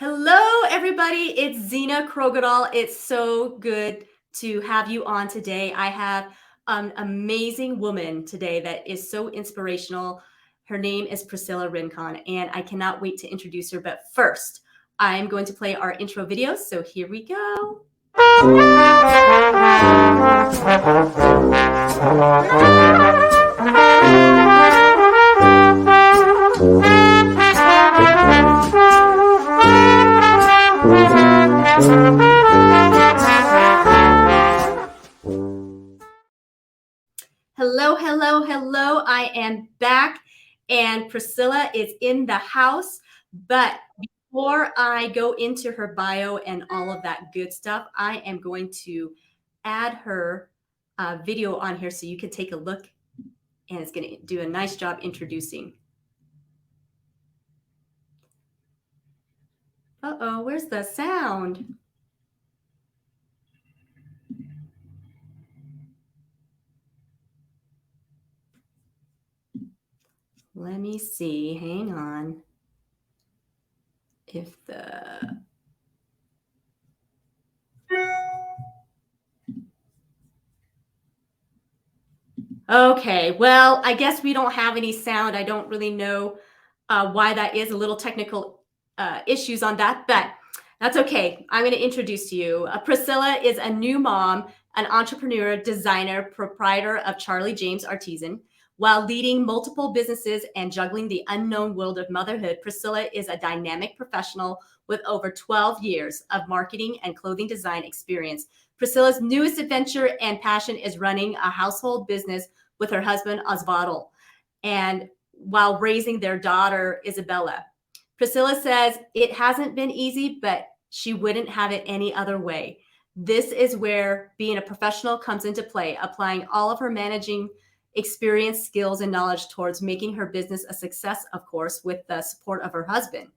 Hello, everybody. It's Zena Krogadal. It's so good to have you on today. I have an amazing woman today that is so inspirational. Her name is Priscilla Rincon, and I cannot wait to introduce her. But first, I'm going to play our intro video. So here we go. Hello, hello, hello. I am back, and Priscilla is in the house. But before I go into her bio and all of that good stuff, I am going to add her video on here so you can take a look, and it's going to do a nice job introducing. Uh-oh, where's the sound? Let me see. Hang on. If the... Okay, well, I guess we don't have any sound. I don't really know why that is. A little technical issues on that, but that's okay. I'm going to introduce you. Priscilla is a new mom, an entrepreneur, designer, proprietor of Charlie James Artisan. While leading multiple businesses and juggling the unknown world of motherhood, Priscilla is a dynamic professional with over 12 years of marketing and clothing design experience. Priscilla's newest adventure and passion is running a household business with her husband, Osvaldo, and while raising their daughter, Isabella. Priscilla says it hasn't been easy, but she wouldn't have it any other way. This is where being a professional comes into play, applying all of her managing experience, skills, and knowledge towards making her business a success, of course, with the support of her husband.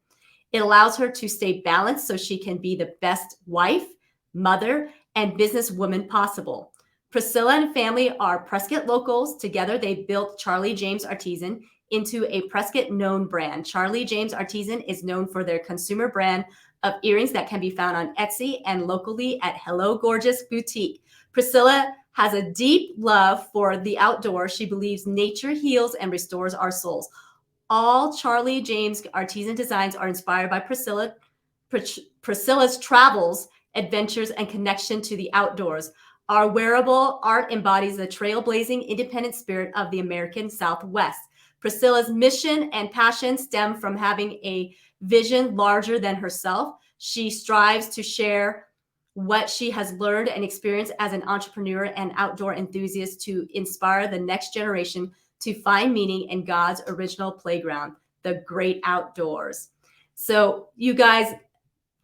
It allows her to stay balanced so she can be the best wife, mother, and businesswoman possible. Priscilla and family are Prescott locals. Together, they built Charlie James Artisan into a Prescott known brand. Charlie James Artisan is known for their consumer brand of earrings that can be found on Etsy and locally at Hello Gorgeous Boutique. Priscilla has a deep love for the outdoors. She believes nature heals and restores our souls. All Charlie James Artisan designs are inspired by Priscilla's travels, adventures, and connection to the outdoors. Our wearable art embodies the trailblazing, independent spirit of the American Southwest. Priscilla's mission and passion stem from having a vision larger than herself. She strives to share what she has learned and experienced as an entrepreneur and outdoor enthusiast to inspire the next generation to find meaning in God's original playground, the great outdoors. So you guys,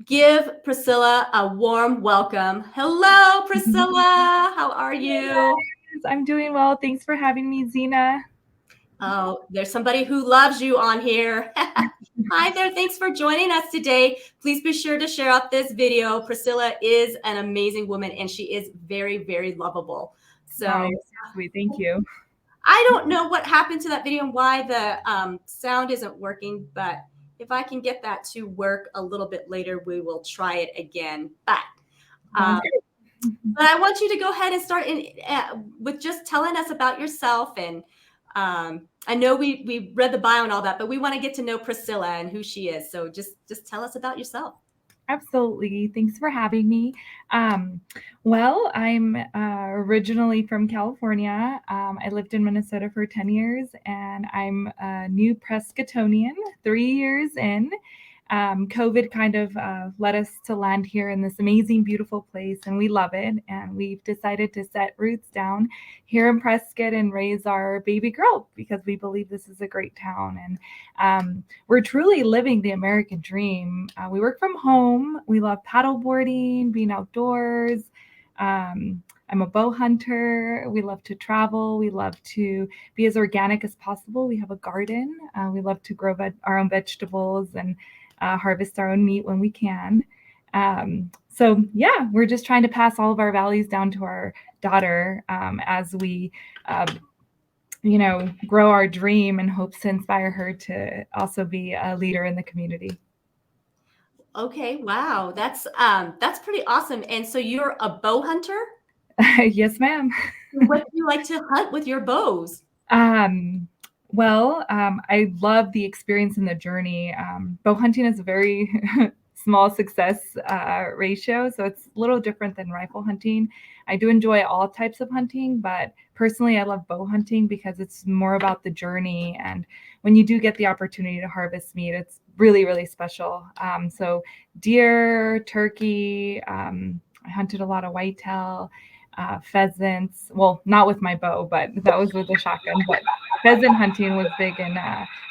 give Priscilla a warm welcome. Hello, Priscilla. How are you? Yes, I'm doing well. Thanks for having me, Zena. Oh, there's somebody who loves you on here. Hi there. Thanks for joining us today. Please be sure to share out this video. Priscilla is an amazing woman, and she is very, very lovable. So sweet. Thank you. I don't know what happened to that video and why the sound isn't working, but if I can get that to work a little bit later, we will try it again. But I want you to go ahead and start with just telling us about yourself. And I know we read the bio and all that, but we want to get to know Priscilla and who she is. So just tell us about yourself. Absolutely. Thanks for having me. Well, I'm originally from California. I lived in Minnesota for 10 years, and I'm a new Prescottonian, 3 years in. COVID kind of led us to land here in this amazing, beautiful place, and we love it. And we've decided to set roots down here in Prescott and raise our baby girl because we believe this is a great town. And we're truly living the American dream. We work from home. We love paddleboarding, being outdoors. I'm a bow hunter. We love to travel. We love to be as organic as possible. We have a garden. We love to grow our own vegetables and harvest our own meat when we can. So yeah, we're just trying to pass all of our values down to our daughter as we, grow our dream and hopes to inspire her to also be a leader in the community. Okay, wow. That's pretty awesome. And so you're a bow hunter? Yes, ma'am. What do you like to hunt with your bows? Um, I love the experience and the journey. Bow hunting is a very small success ratio, so it's a little different than rifle hunting. I do enjoy all types of hunting, but personally, I love bow hunting because it's more about the journey. And when you do get the opportunity to harvest meat, it's really, really special. So, deer, turkey, I hunted a lot of whitetail, pheasants. Well, not with my bow, but that was with a shotgun. But pheasant hunting was big in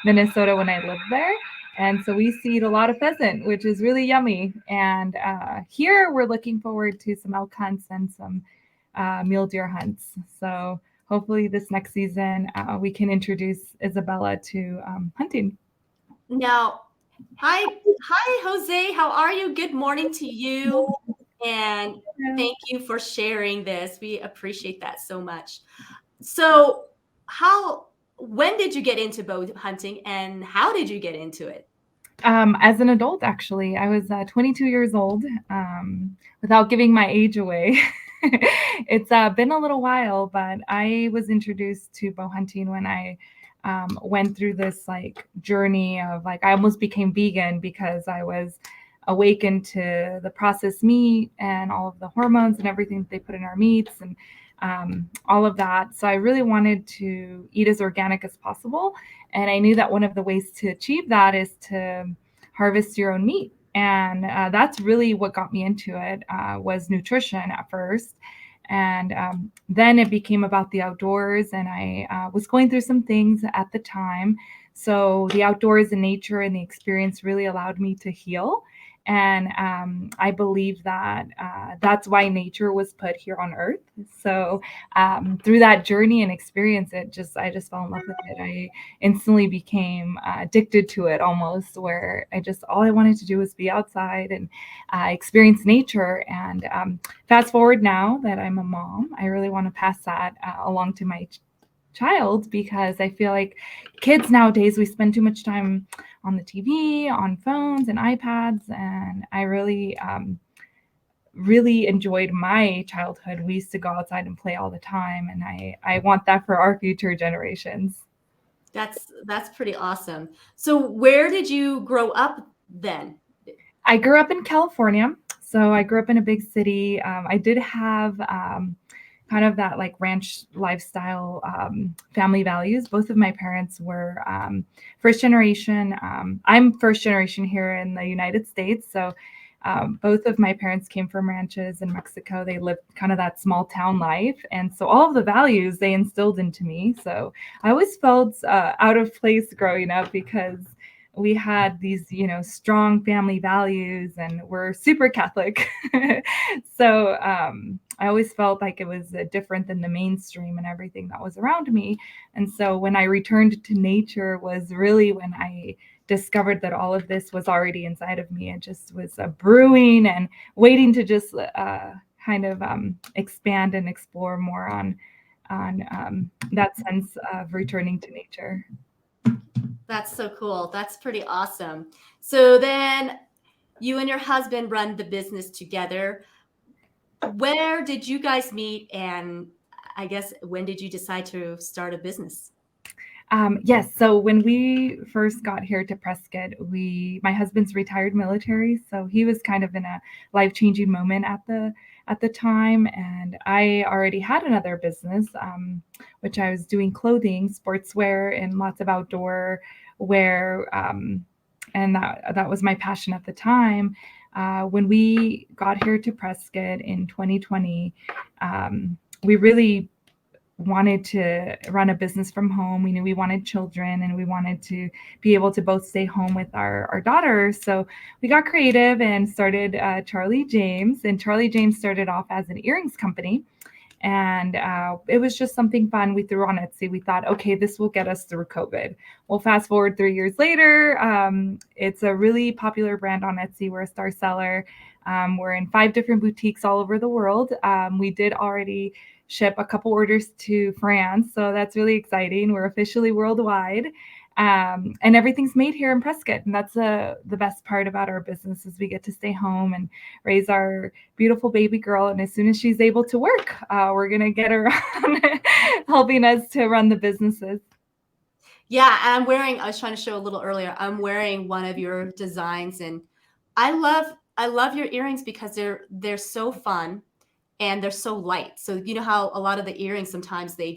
Minnesota when I lived there. And so we eat a lot of pheasant, which is really yummy. And here we're looking forward to some elk hunts and some mule deer hunts. So hopefully this next season we can introduce Isabella to hunting. Now, hi, Jose. How are you? Good morning to you. And thank you for sharing this. We appreciate that so much. So, how, when did you get into bow hunting and how did you get into it? As an adult, actually, I was 22 years old. Without giving my age away, it's been a little while, but I was introduced to bow hunting when I went through this like journey of like I almost became vegan because I was awakened to the processed meat and all of the hormones and everything that they put in our meats and all of that. So I really wanted to eat as organic as possible. And I knew that one of the ways to achieve that is to harvest your own meat. And that's really what got me into it was nutrition at first. And then it became about the outdoors. And I was going through some things at the time. So the outdoors and nature and the experience really allowed me to heal. And I believe that that's why nature was put here on earth. So through that journey and experience, I just fell in love with it. I instantly became addicted to it almost, where all I wanted to do was be outside and experience nature. And fast forward now that I'm a mom, I really want to pass that along to my child because I feel like kids nowadays, we spend too much time on the TV, on phones and iPads. And I really enjoyed my childhood. We used to go outside and play all the time. And I want that for our future generations. That's pretty awesome. So, where did you grow up then? I grew up in California. So I grew up in a big city. I did have kind of that like ranch lifestyle family values. Both of my parents were first generation. I'm first generation here in the United States. So both of my parents came from ranches in Mexico. They lived kind of that small town life. And so all of the values they instilled into me. So I always felt out of place growing up because we had these, strong family values and we're super Catholic. So I always felt like it was different than the mainstream and everything that was around me. And so when I returned to nature was really when I discovered that all of this was already inside of me. It just was brewing and waiting to just kind of expand and explore more on that sense of returning to nature. That's so cool. That's pretty awesome. So then you and your husband run the business together. Where did you guys meet? And I guess when did you decide to start a business? Yes. So when we first got here to Prescott, my husband's retired military, so he was kind of in a life-changing moment at the time, and I already had another business, which I was doing clothing, sportswear, and lots of outdoor wear, and that was my passion at the time. When we got here to Prescott in 2020, we really wanted to run a business from home. We knew we wanted children and we wanted to be able to both stay home with our daughter. So we got creative and started Charlie James. And Charlie James started off as an earrings company. And it was just something fun we threw on Etsy. We thought, okay, this will get us through COVID. Well, fast forward 3 years later, it's a really popular brand on Etsy. We're a star seller. We're in 5 different boutiques all over the world. We did already ship a couple orders to France, so that's really exciting. We're officially worldwide. And everything's made here in Prescott. And that's the best part about our business is we get to stay home and raise our beautiful baby girl. And as soon as she's able to work, we're going to get her on helping us to run the businesses. Yeah, I was trying to show a little earlier. I'm wearing one of your designs, and I love your earrings because they're so fun and they're so light. So you know how a lot of the earrings sometimes they're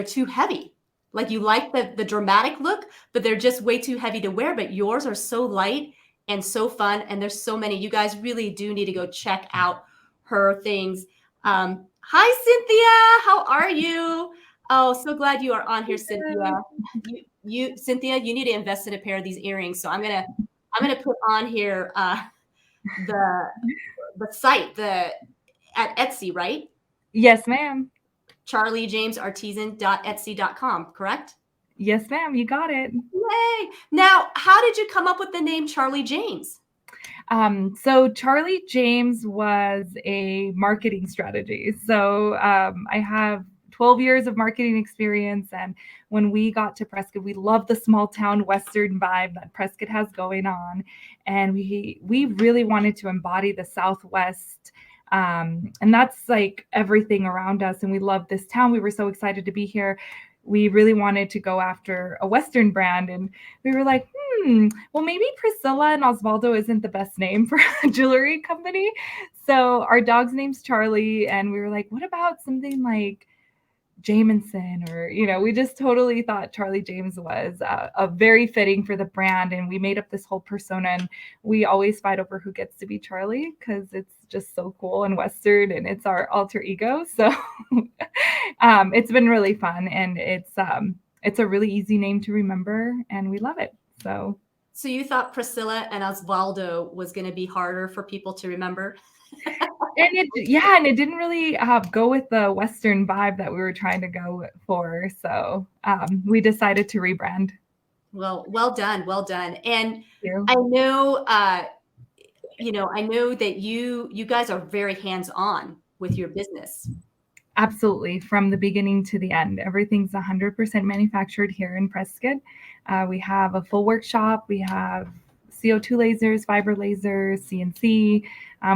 too heavy. Like you like the dramatic look, but they're just way too heavy to wear. But yours are so light and so fun, and there's so many. You guys really do need to go check out her things. Hi, Cynthia. How are you? Oh, so glad you are on here, Cynthia. Cynthia, you need to invest in a pair of these earrings. So I'm gonna put on here the site at Etsy, right? Yes, ma'am. CharlieJamesArtisan.etsy.com, correct? Yes, ma'am. You got it. Yay! Now, how did you come up with the name Charlie James? So Charlie James was a marketing strategy. So I have 12 years of marketing experience. And when we got to Prescott, we love the small town Western vibe that Prescott has going on. And we really wanted to embody the Southwest. And that's like everything around us. And we love this town. We were so excited to be here. We really wanted to go after a Western brand. And we were like, well, maybe Priscilla and Osvaldo isn't the best name for a jewelry company. So our dog's name's Charlie. And we were like, what about something like Jamison? Or, we just totally thought Charlie James was a very fitting for the brand. And we made up this whole persona. And we always fight over who gets to be Charlie because it's just so cool and Western and it's our alter ego. So it's been really fun. And it's a really easy name to remember. And we love it. So you thought Priscilla and Osvaldo was going to be harder for people to remember? and it didn't really go with the Western vibe that we were trying to go for. So we decided to rebrand. Well done, well done. And Thank I you. know, I know that you guys are very hands-on with your business. Absolutely. From the beginning to the end, everything's 100% manufactured here in Prescott. We have a full workshop. We have CO2 lasers, fiber lasers, CNC.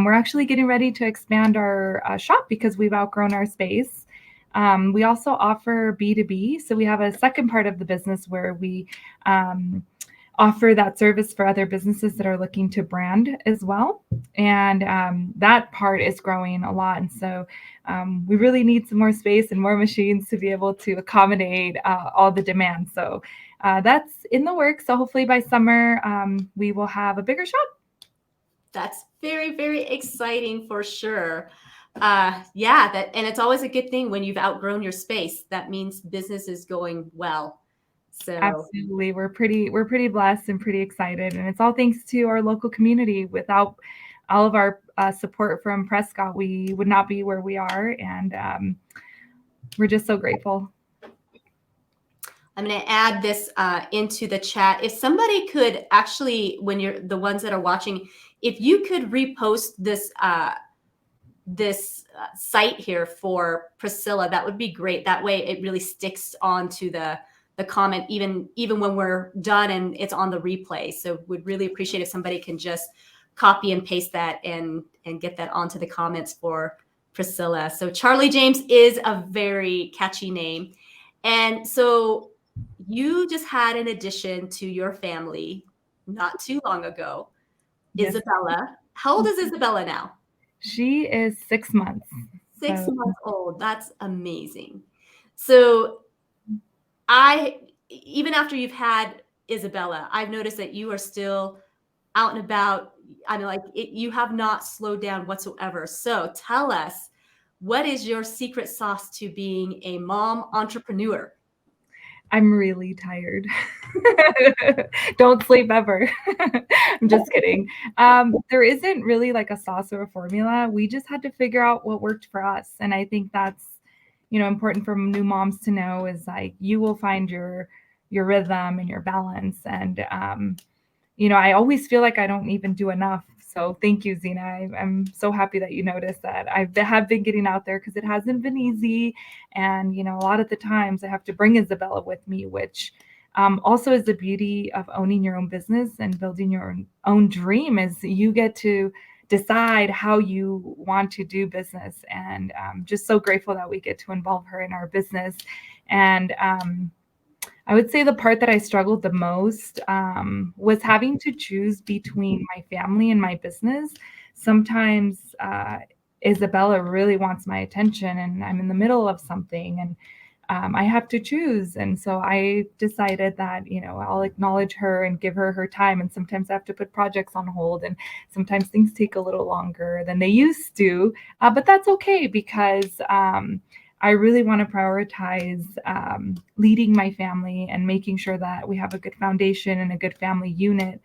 We're actually getting ready to expand our shop because we've outgrown our space. We also offer B2B. So we have a second part of the business where we offer that service for other businesses that are looking to brand as well. And that part is growing a lot. And so we really need some more space and more machines to be able to accommodate all the demand. So that's in the works. So hopefully by summer, we will have a bigger shop. That's very, very exciting for sure. Yeah, and it's always a good thing when you've outgrown your space. That means business is going well. So Absolutely. We're pretty blessed and pretty excited. And it's all thanks to our local community. Without all of our support from Prescott, we would not be where we are. And we're just so grateful. I'm going to add this into the chat. If somebody could actually, when you're the ones that are watching, if you could repost this site here for Priscilla, that would be great. That way it really sticks onto the comment, even when we're done and it's on the replay. So would really appreciate if somebody can just copy and paste that and get that onto the comments for Priscilla. So Charlie James is a very catchy name. And so you just had an addition to your family not too long ago, Yes. Isabella. How old is Isabella now? She is 6 months. 6 So months old. That's amazing. So even after you've had Isabella, I've noticed that you are still out and about. I mean, you have not slowed down whatsoever. So tell us, what is your secret sauce to being a mom entrepreneur? I'm really tired. Don't sleep ever. I'm just kidding. There isn't really like a sauce or a formula. We just had to figure out what worked for us. And I think that's, important for new moms to know is like you will find your rhythm and your balance. And I always feel like I don't even do enough. So thank you, Zena. I'm so happy that you noticed that. Have been getting out there because it hasn't been easy. And, a lot of the times I have to bring Isabella with me, which also is the beauty of owning your own business and building your own dream is you get to decide how you want to do business. And just so grateful that we get to involve her in our business. And I would say the part that I struggled the most was having to choose between my family and my business. Sometimes Isabella really wants my attention, and I'm in the middle of something, and I have to choose. And so I decided that, I'll acknowledge her and give her her time. And sometimes I have to put projects on hold, and sometimes things take a little longer than they used to. But that's okay because I really want to prioritize leading my family and making sure that we have a good foundation and a good family unit.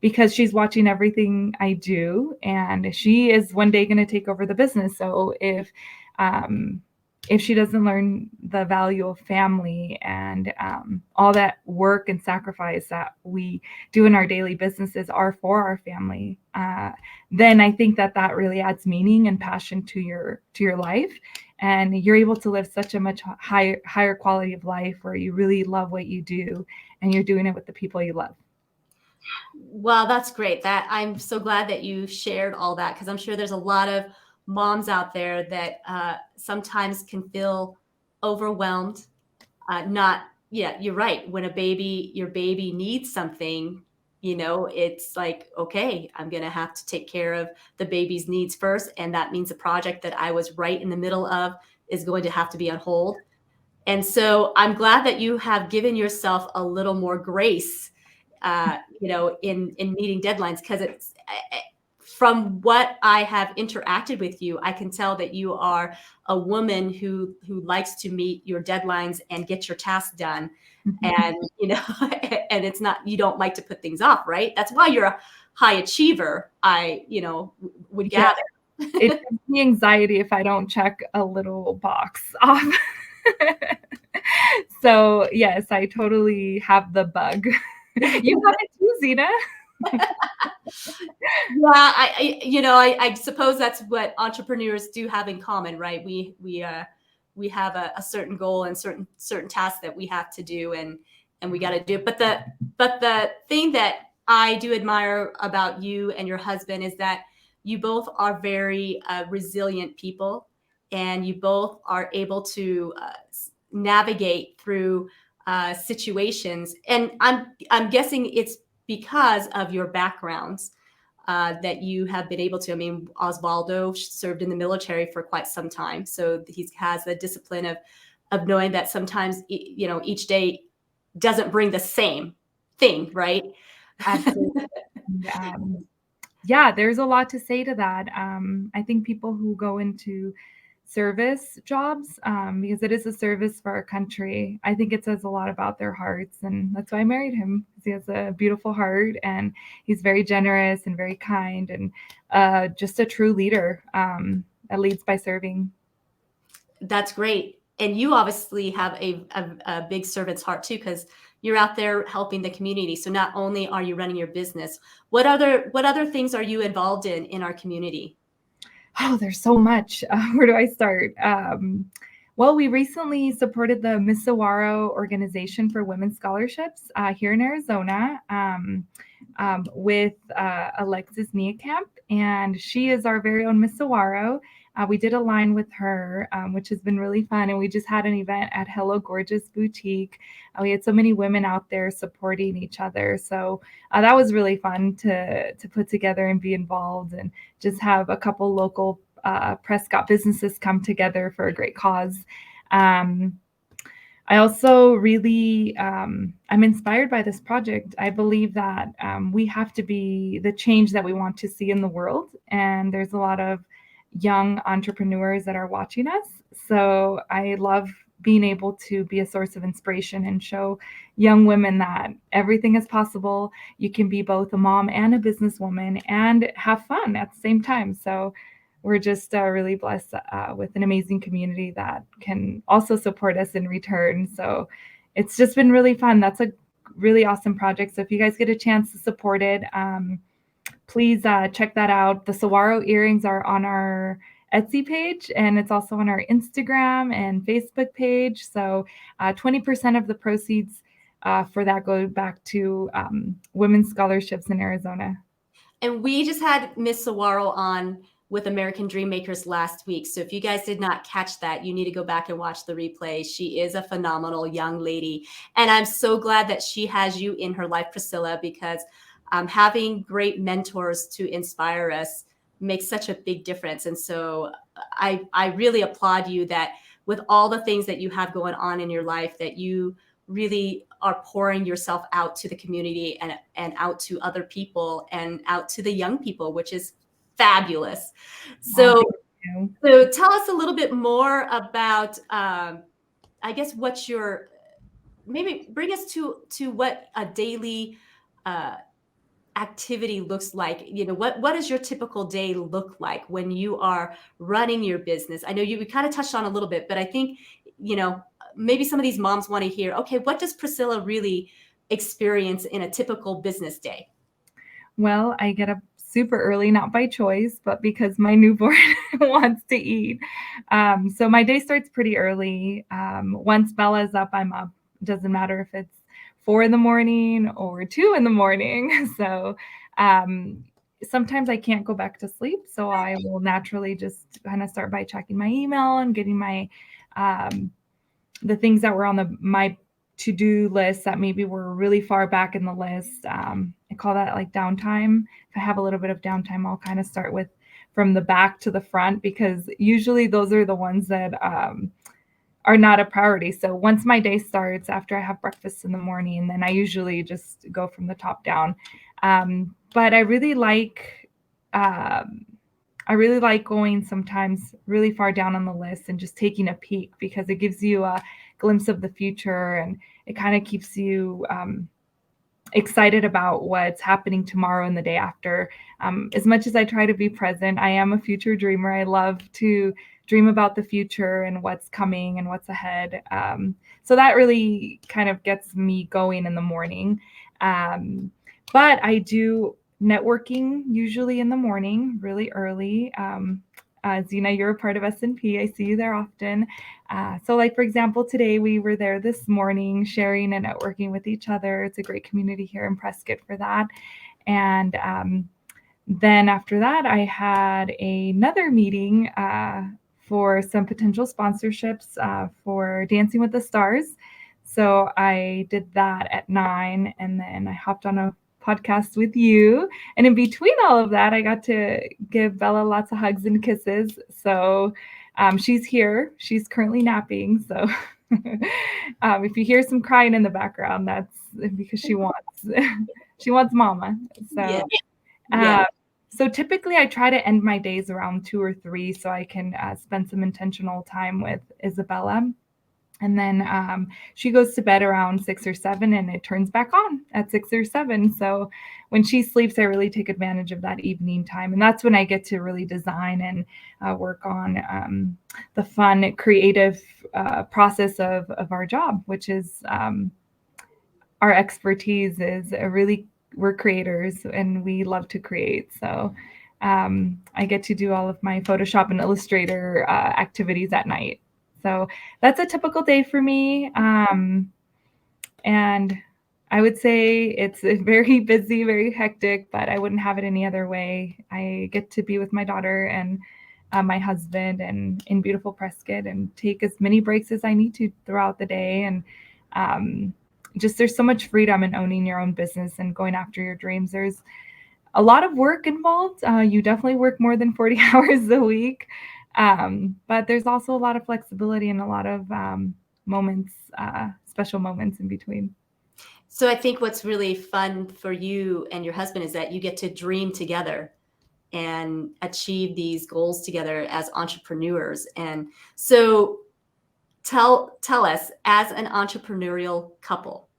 Because she's watching everything I do, and she is one day going to take over the business. So if she doesn't learn the value of family and all that work and sacrifice that we do in our daily businesses are for our family, then I think that really adds meaning and passion to your life, and you're able to live such a much higher quality of life where you really love what you do and you're doing it with the people you love. Well, that's great. That I'm so glad that you shared all that because I'm sure there's a lot of moms out there that sometimes can feel overwhelmed. Not, yeah, you're right. When your baby needs something, it's like, okay, I'm going to have to take care of the baby's needs first. And that means the project that I was right in the middle of is going to have to be on hold. And so I'm glad that you have given yourself a little more grace, in meeting deadlines because from what I have interacted with you, I can tell that you are a woman who likes to meet your deadlines and get your tasks done. And, and it's not, you don't like to put things off, right? That's why you're a high achiever, would Yeah, gather. it gives me anxiety if I don't check a little box off. So yes, I totally have the bug. You have it too, Zena. Yeah, I suppose that's what entrepreneurs do have in common, right? We have a certain goal and certain tasks that we have to do, and we got to do it. But the thing that I do admire about you and your husband is that you both are very resilient people, and you both are able to navigate through situations. And I'm guessing it's because of your backgrounds that you have been able to. I mean, Osvaldo served in the military for quite some time, so he has the discipline of knowing that sometimes each day doesn't bring the same thing, right? Absolutely. Yeah, there's a lot to say to that. I think people who go into service jobs, because it is a service for our country, I think it says a lot about their hearts. And that's why I married him, because he has a beautiful heart and he's very generous and very kind and just a true leader that leads by serving. That's great. And you obviously have a big servant's heart too, because you're out there helping the community. So not only are you running your business, what other things are you involved in our community? Oh, there's so much. Where do I start? Well, we recently supported the Miss Saguaro Organization for Women's Scholarships here in Arizona with Alexis Niekamp, and she is our very own Miss Saguaro. We did a line with her, which has been really fun, and we just had an event at Hello Gorgeous Boutique. We had so many women out there supporting each other, so that was really fun to put together and be involved, and just have a couple local Prescott businesses come together for a great cause. I also really, I'm inspired by this project. I believe that we have to be the change that we want to see in the world. And there's a lot of young entrepreneurs that are watching us. So I love being able to be a source of inspiration and show young women that everything is possible. You can be both a mom and a businesswoman and have fun at the same time. So we're just really blessed with an amazing community that can also support us in return. So it's just been really fun. That's a really awesome project. So if you guys get a chance to support it, please check that out. The saguaro earrings are on our Etsy page, and it's also on our Instagram and Facebook page. So 20% of the proceeds for that go back to women's scholarships in Arizona. And we just had Miss Saguaro on with American Dream Makers last week. So if you guys did not catch that, you need to go back and watch the replay. She is a phenomenal young lady. And I'm so glad that she has you in her life, Priscilla, because having great mentors to inspire us makes such a big difference. And so I really applaud you that with all the things that you have going on in your life, that you really are pouring yourself out to the community and out to other people and out to the young people, which is fabulous. Oh, So, thank you. so tell us a little bit more about, I guess, what's your, maybe bring us to what a daily uh, activity looks like. What does your typical day look like when you are running your business? I know we kind of touched on a little bit, but I think, you know, maybe some of these moms want to hear, okay, what does Priscilla really experience in a typical business day? Well, I get up super early, not by choice, but because my newborn wants to eat. So my day starts pretty early. Once Bella's up, I'm up. Doesn't matter if it's 4 in the morning or 2 in the morning. So um, sometimes I can't go back to sleep. So I will naturally just kind of start by checking my email and getting um, the things that were on my to-do list that maybe were really far back in the list. I call that like downtime. If I have a little bit of downtime, I'll kind of start with from the back to the front, because usually those are the ones that are not a priority. So once my day starts, after I have breakfast in the morning, then I usually just go from the top down. But I really like going sometimes really far down on the list and just taking a peek, because it gives you a glimpse of the future, and it kind of keeps you excited about what's happening tomorrow and the day after. As much as I try to be present, I am a future dreamer. I love to dream about the future and what's coming and what's ahead. So that really kind of gets me going in the morning. But I do networking usually in the morning, really early. Zena, you're a part of S&P. I see you there often. So like, for example, today we were there this morning sharing and networking with each other. It's a great community here in Prescott for that. And then after that, I had another meeting for some potential sponsorships for Dancing with the Stars. So I did that at 9, and then I hopped on a podcast with you. And in between all of that, I got to give Bella lots of hugs and kisses. So she's here. She's currently napping. So if you hear some crying in the background, that's because she wants she wants mama. So Yeah. so typically I try to end my days around 2 or 3 so I can spend some intentional time with Isabella. And then she goes to bed around 6 or 7, and it turns back on at 6 or 7. So when she sleeps, I really take advantage of that evening time. And that's when I get to really design and work on the fun, creative process of our job, which is our expertise is we're creators and we love to create. So I get to do all of my Photoshop and Illustrator activities at night. So that's a typical day for me. And I would say it's very busy, very hectic, but I wouldn't have it any other way. I get to be with my daughter and my husband and in beautiful Prescott, and take as many breaks as I need to throughout the day. And just there's so much freedom in owning your own business and going after your dreams. There's a lot of work involved. You definitely work more than 40 hours a week. But there's also a lot of flexibility and a lot of moments, special moments in between. So I think what's really fun for you and your husband is that you get to dream together and achieve these goals together as entrepreneurs. And so tell us, as an entrepreneurial couple,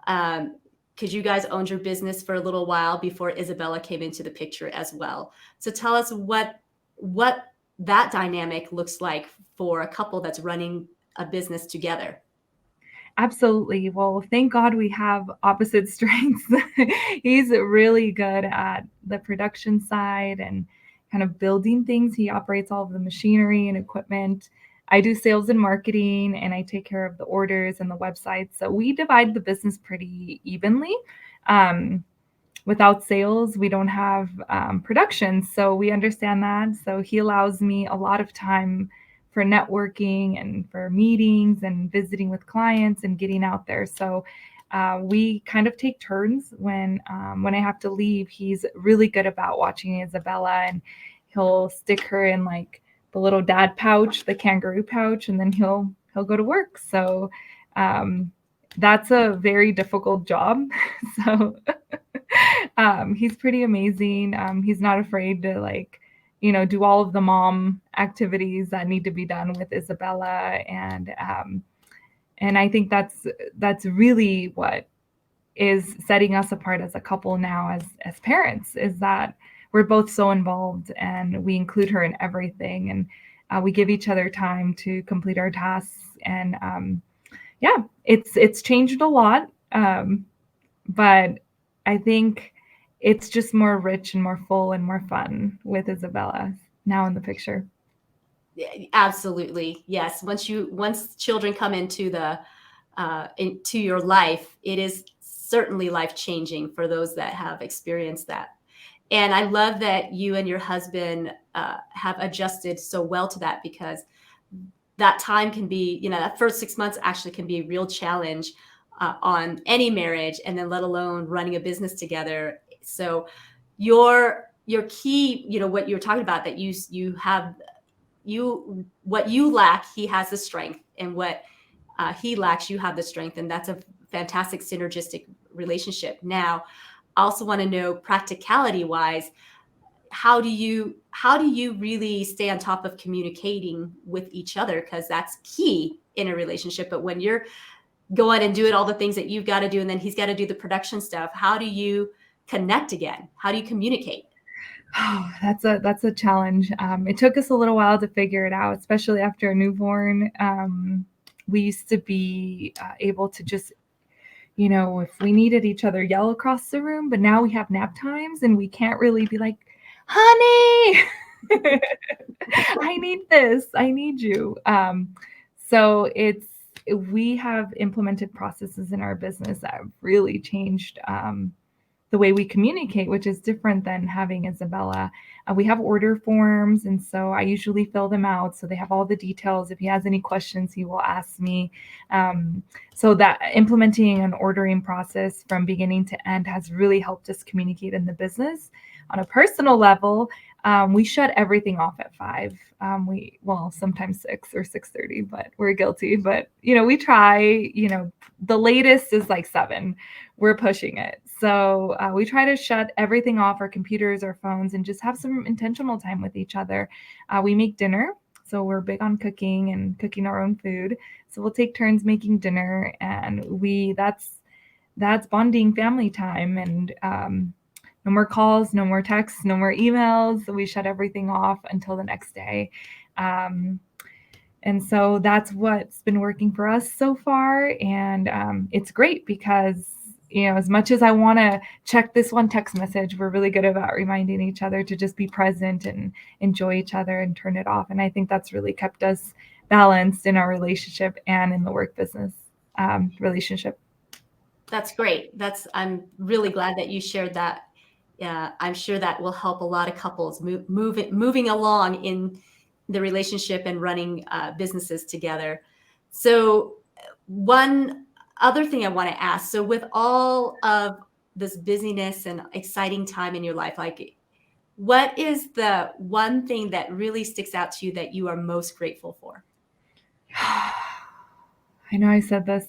because you guys owned your business for a little while before Isabella came into the picture as well. So tell us what that dynamic looks like for a couple that's running a business together. Absolutely. Well, thank God we have opposite strengths. He's really good at the production side and kind of building things. He operates all of the machinery and equipment. I do sales and marketing, and I take care of the orders and the websites. So we divide the business pretty evenly. Um, Without sales, we don't have production. So we understand that. So he allows me a lot of time for networking and for meetings and visiting with clients and getting out there. So we kind of take turns when I have to leave. He's really good about watching Isabella, and he'll stick her in like the little dad pouch, the kangaroo pouch, and then he'll go to work. So um, that's a very difficult job. So he's pretty amazing. He's not afraid to do all of the mom activities that need to be done with Isabella, and I think that's really what is setting us apart as a couple now, as parents, is that we're both so involved and we include her in everything, and we give each other time to complete our tasks, and yeah, it's changed a lot. But I think it's just more rich and more full and more fun with Isabella now in the picture. Yeah, absolutely. Yes. Once children come into your life, it is certainly life changing for those that have experienced that. And I love that you and your husband have adjusted so well to that, because that time can be, that first 6 months actually can be a real challenge on any marriage, and then let alone running a business together. So your key, what you're talking about, that you have, what you lack, he has the strength, and what he lacks, you have the strength, and that's a fantastic synergistic relationship. Now, I also want to know, practicality wise, how do you really stay on top of communicating with each other, because that's key in a relationship. But when you're going and doing all the things that you've got to do, and then he's got to do the production stuff, how do you connect again? How do you communicate? Oh, that's a challenge. It took us a little while to figure it out, especially after a newborn. We used to be able to just, if we needed each other, yell across the room. But now we have nap times, and we can't really be like, "Honey, I need this. I need you." So we have implemented processes in our business that have really changed the way we communicate, which is different than having Isabella. We have order forms, and so I usually fill them out so they have all the details. If he has any questions, he will ask me. So that implementing an ordering process from beginning to end has really helped us communicate in the business. On a personal level, we shut everything off at 5. Sometimes 6 or 6:30, but we're guilty. But we try. The latest is like 7. We're pushing it. So we try to shut everything off, our computers, our phones, and just have some intentional time with each other. We make dinner. So we're big on cooking and cooking our own food. So we'll take turns making dinner, and that's bonding family time. And no more calls, no more texts, no more emails. We shut everything off until the next day. And so that's what's been working for us so far. And it's great because, as much as I want to check this one text message, we're really good about reminding each other to just be present and enjoy each other and turn it off. And I think that's really kept us balanced in our relationship and in the work business relationship. That's great. I'm really glad that you shared that. Yeah, I'm sure that will help a lot of couples moving along in the relationship and running businesses together. So, one other thing I want to ask. So, with all of this busyness and exciting time in your life, like, what is the one thing that really sticks out to you that you are most grateful for? I know I said this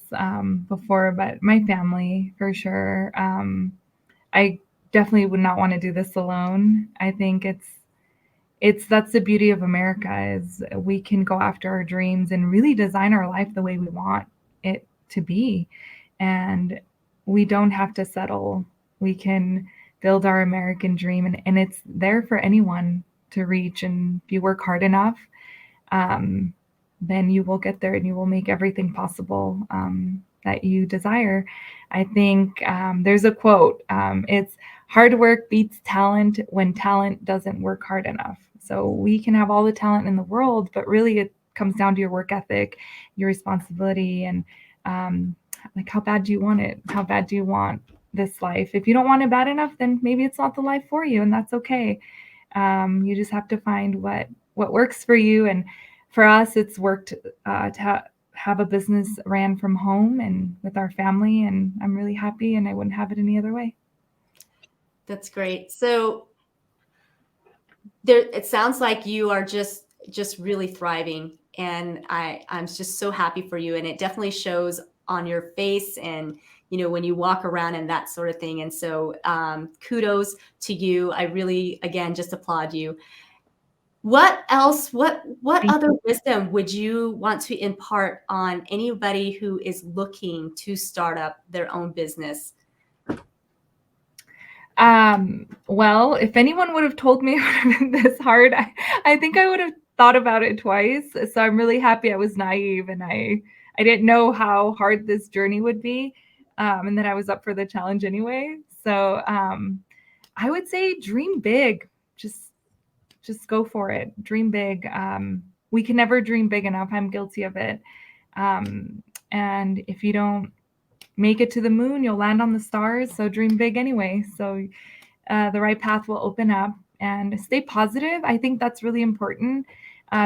before, but my family for sure. I definitely would not want to do this alone. I think that's the beauty of America, is we can go after our dreams and really design our life the way we want it to be. And we don't have to settle. We can build our American dream, and it's there for anyone to reach. And if you work hard enough, then you will get there and you will make everything possible. that you desire. I think there's a quote. It's hard work beats talent when talent doesn't work hard enough. So we can have all the talent in the world, but really it comes down to your work ethic, your responsibility, and um, like how bad do you want it? How bad do you want this life? If you don't want it bad enough, then maybe it's not the life for you, and that's okay. You just have to find what works for you. And for us, it's worked have a business ran from home and with our family, and I'm really happy, and I wouldn't have it any other way. That's great. So there, it sounds like you are just really thriving, and I'm just so happy for you, and it definitely shows on your face, and when you walk around and that sort of thing. And so kudos to you. I really, again, just applaud you. What else, what Thank other you. wisdom would you want to impart on anybody who is looking to start up their own business? Well, if anyone would have told me it would have been this hard, I think I would have thought about it twice. So I'm really happy I was naive and I didn't know how hard this journey would be, and that I was up for the challenge anyway. So I would say dream big. Just just go for it. Dream big. We can never dream big enough. I'm guilty of it. And if you don't make it to the moon, you'll land on the stars. So dream big anyway. So the right path will open up, and stay positive. I think that's really important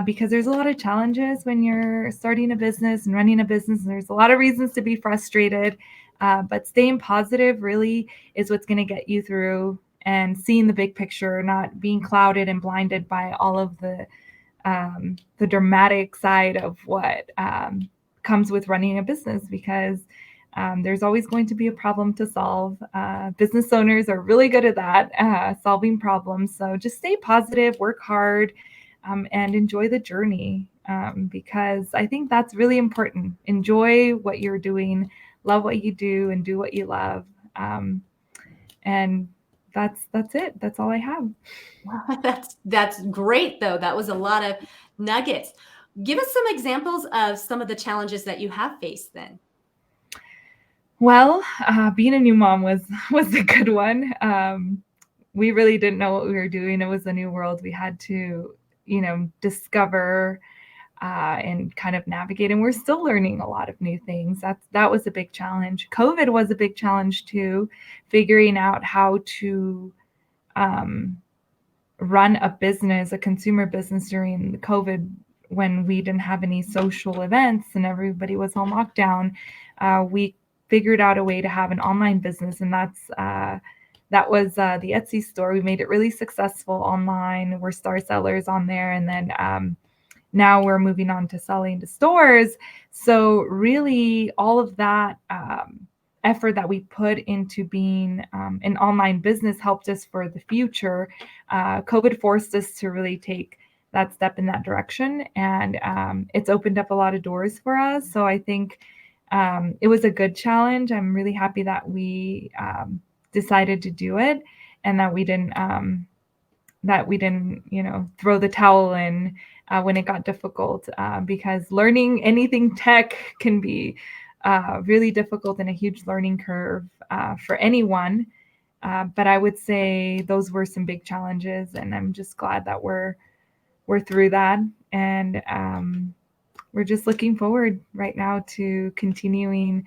because there's a lot of challenges when you're starting a business and running a business. And there's a lot of reasons to be frustrated, but staying positive really is what's going to get you through, and seeing the big picture, not being clouded and blinded by all of the dramatic side of what comes with running a business, because there's always going to be a problem to solve. Business owners are really good at that, solving problems. So just stay positive, work hard, and enjoy the journey, because I think that's really important. Enjoy what you're doing, love what you do, and do what you love. And that's it. That's all I have. That's great, though. That was a lot of nuggets. Give us some examples of some of the challenges that you have faced then. Well, being a new mom was was a good one. We really didn't know what we were doing. It was a new world. We had to, discover and kind of navigate. And we're still learning a lot of new things. That was a big challenge. COVID was a big challenge too, figuring out how to um, run a business, a consumer business during the COVID, when we didn't have any social events and everybody was on lockdown. We figured out a way to have an online business, and that was the Etsy store. We made it really successful online. We're star sellers on there, and then now we're moving on to selling to stores. So really, all of that effort that we put into being an online business helped us for the future. COVID forced us to really take that step in that direction, and it's opened up a lot of doors for us. So I think it was a good challenge. I'm really happy that we decided to do it, and that we didn't, throw the towel in when it got difficult, because learning anything tech can be really difficult and a huge learning curve for anyone. But I would say those were some big challenges, and I'm just glad that we're through that, and we're just looking forward right now to continuing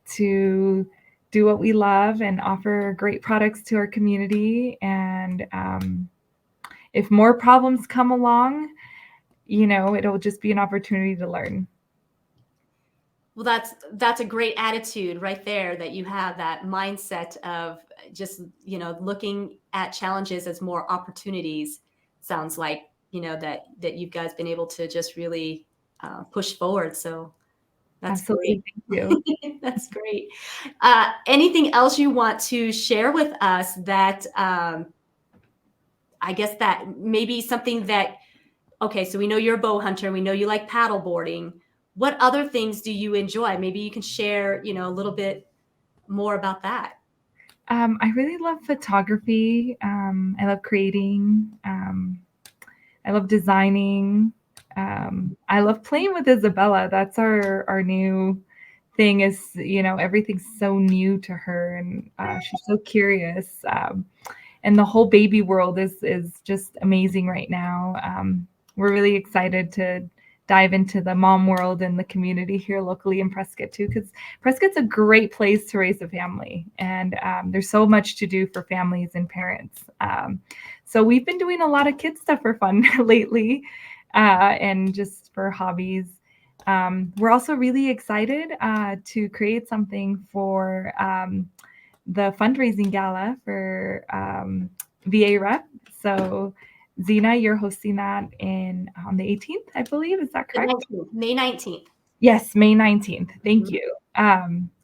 to do what we love and offer great products to our community. And if more problems come along, it'll just be an opportunity to learn. Well, that's a great attitude right there, that you have that mindset of just, looking at challenges as more opportunities. Sounds like, that you guys been able to just really push forward. So that's great. Absolutely. Thank you. That's great. Anything else you want to share with us that I guess that maybe something that, okay, so we know you're a bow hunter. We know you like paddle boarding. What other things do you enjoy? Maybe you can share, a little bit more about that. I really love photography. I love creating. I love designing. I love playing with Isabella. That's our new thing is, everything's so new to her, and she's so curious. And the whole baby world is just amazing right now. We're really excited to dive into the mom world and the community here locally in Prescott too, because Prescott's a great place to raise a family, and there's so much to do for families and parents. So we've been doing a lot of kid stuff for fun lately, and just for hobbies. We're also really excited to create something for the fundraising gala for VA Rep. So, Zena, you're hosting that on the 18th, I believe. Is that The correct? 19th, May 19th. Yes, May 19th. Thank Mhm. you.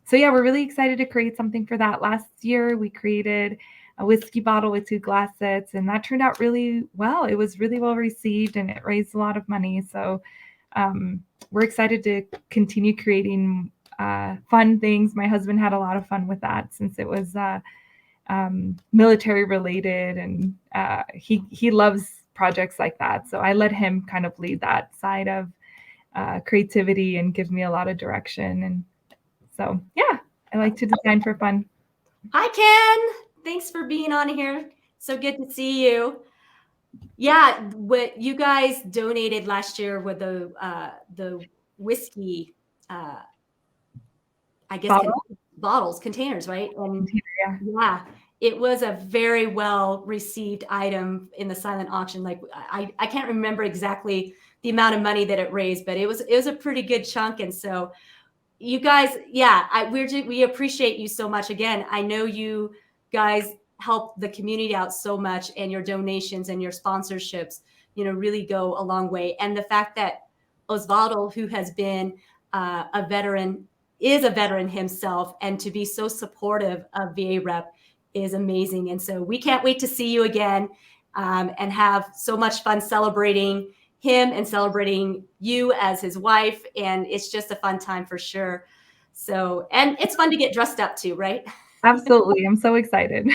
So, yeah, we're really excited to create something for that. Last year, we created a whiskey bottle with 2 glass sets, and that turned out really well. It was really well received, and it raised a lot of money. So, we're excited to continue creating fun things. My husband had a lot of fun with that since it was military related, and he loves projects like that. So I let him kind of lead that side of creativity and give me a lot of direction. And so, yeah, I like to design for fun. Hi, Ken. Thanks for being on here. So good to see you. Yeah, what you guys donated last year with the whiskey, uh, I guess Bottle? bottles, containers, right? And Yeah. yeah, it was a very well received item in the silent auction. Like I can't remember exactly the amount of money that it raised, but it was a pretty good chunk. And so you guys, yeah, we appreciate you so much. Again, I know you guys help the community out so much, and your donations and your sponsorships, really go a long way. And the fact that Osvaldo, who has been a veteran, is a veteran himself, and to be so supportive of VA Rep is amazing. And so we can't wait to see you again, and have so much fun celebrating him and celebrating you as his wife. And it's just a fun time for sure. So, and it's fun to get dressed up too, right? Absolutely. I'm so excited.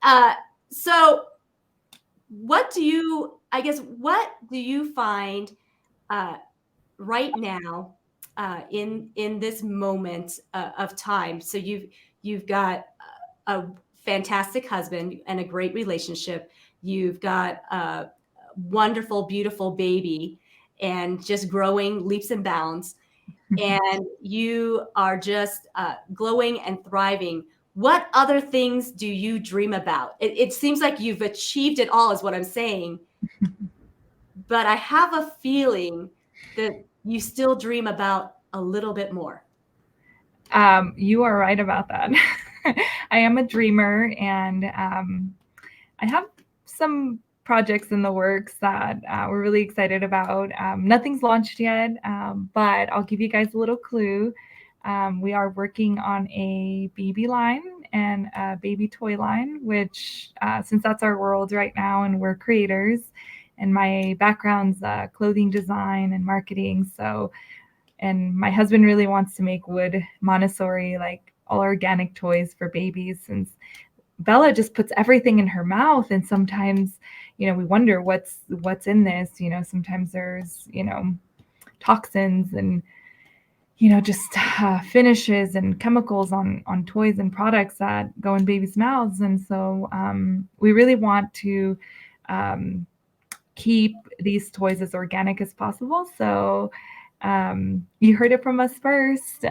Uh, so what do you find uh, right now, in this moment of time? So you've got a fantastic husband and a great relationship. You've got a wonderful, beautiful baby, and just growing leaps and bounds. And you are just glowing and thriving. What other things do you dream about? It seems like you've achieved it all, is what I'm saying. But I have a feeling that you still dream about a little bit more. You are right about that. I am a dreamer, and I have some projects in the works that we're really excited about. Nothing's launched yet, but I'll give you guys a little clue. We are working on a baby line and a baby toy line, which, since that's our world right now and we're creators, and my background's clothing design and marketing. So, and my husband really wants to make wood Montessori, like all organic toys for babies, since Bella just puts everything in her mouth, and sometimes, we wonder what's in this. Sometimes there's, toxins and, just finishes and chemicals on toys and products that go in babies' mouths. And so we really want to um, keep these toys as organic as possible. So you heard it from us first.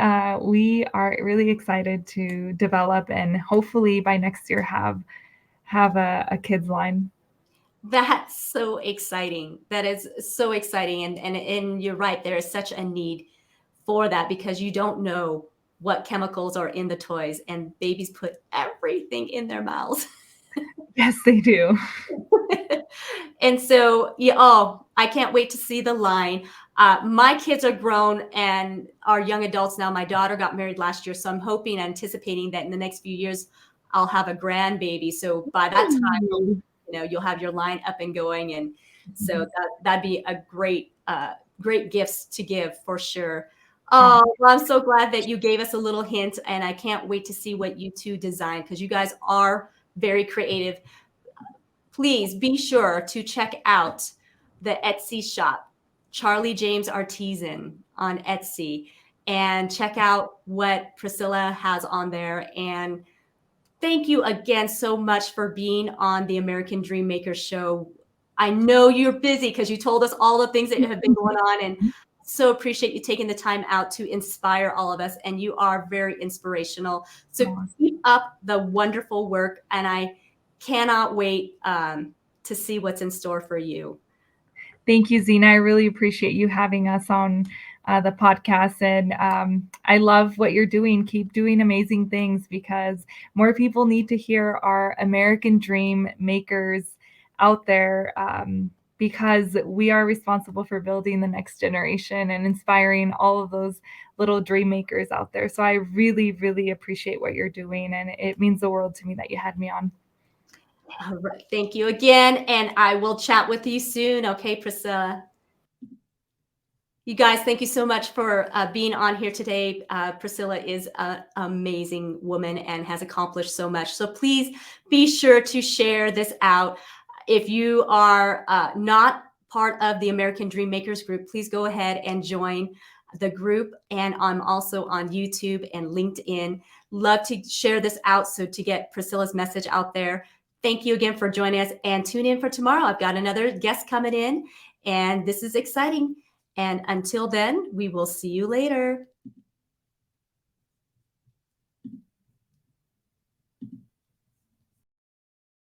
We are really excited to develop and hopefully by next year have a kids line. That's so exciting. That is so exciting. And you're right, there is such a need for that, because you don't know what chemicals are in the toys, and babies put everything in their mouths. Yes, they do. And so, yeah, I can't wait to see the line. My kids are grown and are young adults now. My daughter got married last year, so I'm hoping, anticipating that in the next few years, I'll have a grandbaby. So by that time, Ooh. you'll have your line up and going, and so Mhm. that'd be a great gifts to give for sure. Oh, Oh, well, I'm so glad that you gave us a little hint, and I can't wait to see what you two design, because you guys are very creative. Please be sure to check out the Etsy shop, Charlie James Artisan on Etsy. and check out what Priscilla has on there. And thank you again so much for being on the American Dream Maker show. I know you're busy because you told us all the things that have been going on, and so appreciate you taking the time out to inspire all of us. And you are very inspirational. So Awesome. keep up the wonderful work, and I cannot wait to see what's in store for you. Thank you, Zena. I really appreciate you having us on the podcast. And I love what you're doing. Keep doing amazing things because more people need to hear our American dream makers out there because we are responsible for building the next generation and inspiring all of those little dream makers out there. So I really, really appreciate what you're doing. And it means the world to me that you had me on. All right. Thank you again. And I will chat with you soon. Okay, Priscilla. You guys, thank you so much for being on here today. Priscilla is an amazing woman and has accomplished so much. So please be sure to share this out. If you are not part of the American Dream Makers group, please go ahead and join the group. And I'm also on YouTube and LinkedIn. Love to share this out so to get Priscilla's message out there. Thank you again for joining us, and tune in for tomorrow. I've got another guest coming in, and this is exciting. And until then, we will see you later.